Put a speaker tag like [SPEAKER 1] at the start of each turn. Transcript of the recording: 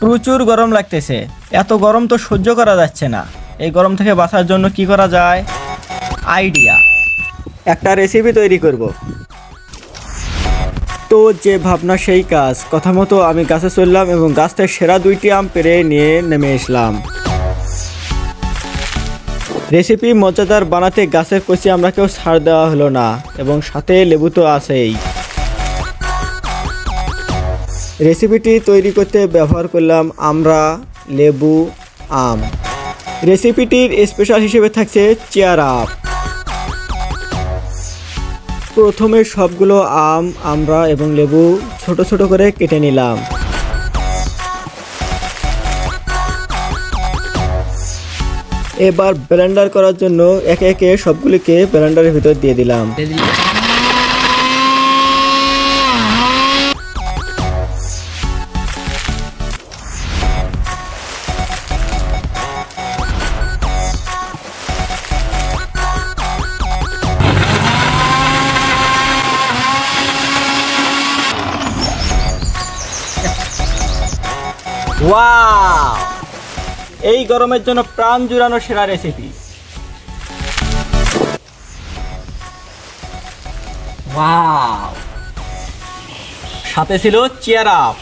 [SPEAKER 1] প্রচুর গরম লাগতেছে, এত গরম তো সহ্য করা যাচ্ছে না। এই গরম থেকে বাঁচার জন্য কি করা যায়? আইডিয়া, একটা রেসিপি তৈরি করব। তো যে ভাবনা সেই কাজ, কথা মতো আমি গাছে চললাম এবং গাছ থেকে সেরা 2টি আম পেড়ে নিয়ে নেমে এসলাম। রেসিপি মজাদার বানাতে গাছের কচি আমরা কেউ ছাড় দেওয়া হলো না, এবং সাথে লেবু তো আছেই। রেসিপিটি তৈরি করতে ব্যবহার করলাম আমরা, লেবু, আম। রেসিপিটির স্পেশাল হিসেবে থাকছে চেয়ার আপ। প্রথমে সবগুলো আম, আমরা এবং লেবু ছোট ছোট করে কেটে নিলাম। এবার ব্লেন্ডার করার জন্য একে একে সবগুলিকে ব্লেন্ডারের ভিতর দিয়ে দিলাম। ওয়াও, এই গরমের জন্য প্রাণ জুড়ানো সেরা রেসিপি। ওয়াও, সাথে ছিল চেয়ার আপ।